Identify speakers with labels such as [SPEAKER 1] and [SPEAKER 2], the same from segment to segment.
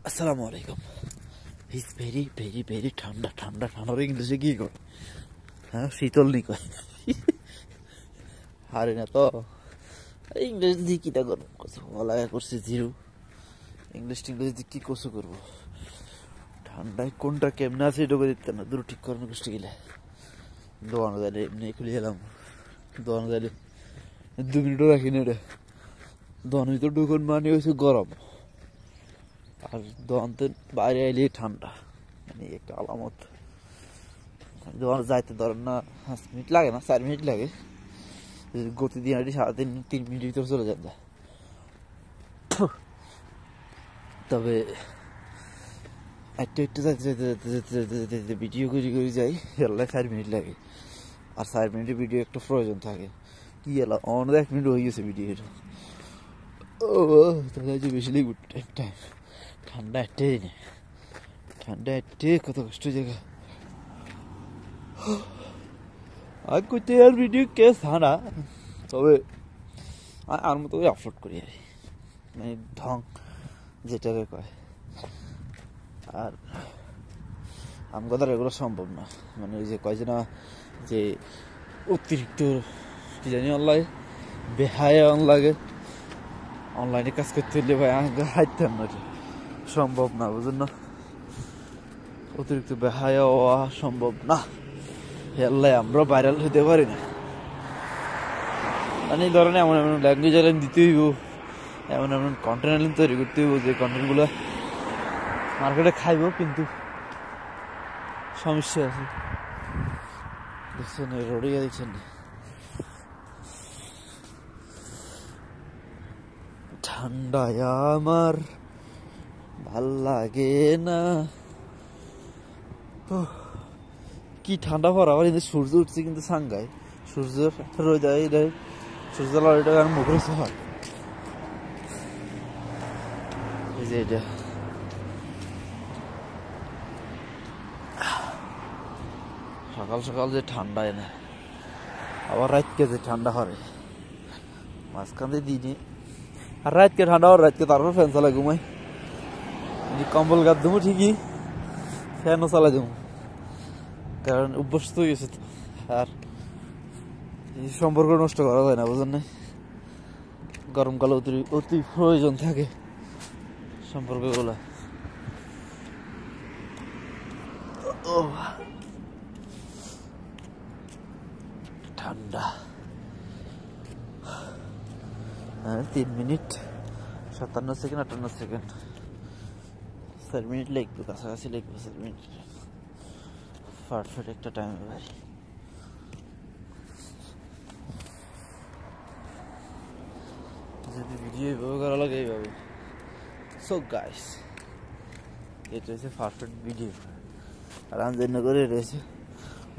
[SPEAKER 1] আসসালামু আলাইকুম। It's very very very ঠান্ডা ঠান্ডা ঠান্ডার ইংলিশে কি কয়? হ্যাঁ, শীতল নি কয়। হারে না তো ইংলিশ দিয়ে কিটা করবো, পড়ালেখা করছি জিরো। ইংলিশ টিংলিশ দিয়ে কি কষু করবো? ঠান্ডায় কোনটা কেমনে আছে এটা দিতে না, দুটো ঠিক করানো কষ্ট গেলে দোয়ানো যাইলে এমনি খুলে এলাম। দোয়ানো যাইলে 2 মিনিটও রাখি না রে। দোয়ানো ভিতর ঢুকুন মানে হয়েছে গরম, আর দোয়ানতে বাইরে এলে ঠান্ডা, মানে একটা আলামত। দোয়ান যাইতে ধরেন না 5 মিনিট লাগে না, 4 মিনিট লাগে। গতি দিয়ে হাঁটি 3.5 মিনিট ভিতরে চলে যান যায়। তবে একটু একটু যাইতে যেতে যেতে যেতে যেতে যেতে যেতে ভিডিও করে করে যাই, এলাকায় 4 মিনিট লাগে। আর 4 মিনিটের ভিডিও একটা প্রয়োজন থাকে। কি এলা অনেক 1 মিনিট হয়ে গেছে ভিডিওর। ও তাহলে যে বেশি লিগ টাইম ঠান্ডা একটাই নেই, ঠান্ডা একটাই কত কষ্ট জায়গা। আর করতে আর ভিডিও কে ছাড়া, তবে আর মতো করে আপলোড করি আর মানে ঢং যেটাকে কয়। আর আম কথা এগুলো সম্ভব না, মানে ওই যে কয় যে না যে অতিরিক্ত কি জানি অনলাইন বেহায় লাগে, অনলাইনে কাজ করতে হলে ভাই হাইতাম না, সম্ভব না, বুঝলেন না? অতিরিক্ত বেহায় হওয়া সম্ভব না, হেল্লাই আমরা ভাইরাল হতে পারি না। মানে এই ধরনের এমন এমন ল্যাঙ্গুয়েজ আইলেন দিতে হইব, এমন এমন কন্টেন্ট আইলেন তৈরি করতে হইব যে কন্টেন্টগুলো মার্কেটে খাইব। কিন্তু সমস্যা আছে, দেখছেন রোডে দেখছেন ঠান্ডায় আমার ভাল লাগে না। কি ঠান্ডা পড়া, আবার কিন্তু সূর্য উঠছে কিন্তু সাংগায়, সূর্য রোদ সূর্য লড়াইটা আর মুখের হয়। এই যে এটা সকাল সকাল যে ঠান্ডা এনে, আবার রাতকে যে ঠান্ডা হরে মাঝখান দিয়ে দিনে, আর রাতকে ঠান্ডা হওয়ার রাতকে তারপর ফ্যান চালা ঘুমাই, কম্বল গাদ দেবো ঠিকই, ফ্যানও চালা দেবো, কারণ অভ্যস্ত হয়ে গেছে তো। আর এই সম্পর্ক নষ্ট করা যায় না, বুঝলেন না? গরমকালে অতি প্রয়োজন থাকে সম্পর্কগুলো। ঠান্ডা 3 মিনিট 57 সেকেন্ড 58 সেকেন্ড, 4 মিনিট লাগবে, কাছাকাছি লাগবে 4 মিনিট, পারফেক্ট একটা টাইম ভাই। যদি ভিডিও এইভাবে করা লাগে এইভাবে। সো গাইস, এটা হচ্ছে পারফেক্ট ভিডিও। আর আমি জন্য করে রয়েছে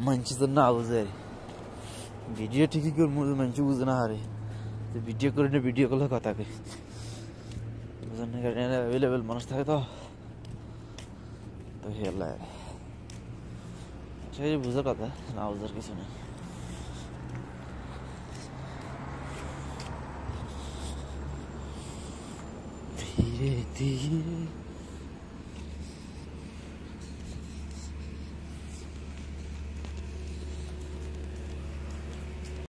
[SPEAKER 1] মানুষ তো না বুঝে, ভিডিও ঠিকই করবো, মানুষ বুঝে না হারে যে ভিডিও করে না, ভিডিও করলে কথা কে বুঝেন না, কারণ অ্যাভেলেবেল মানুষ থাকে তো হেলা সেই বুঝার কথা, না বুঝার কিছু নেই। ধীরে ধীরে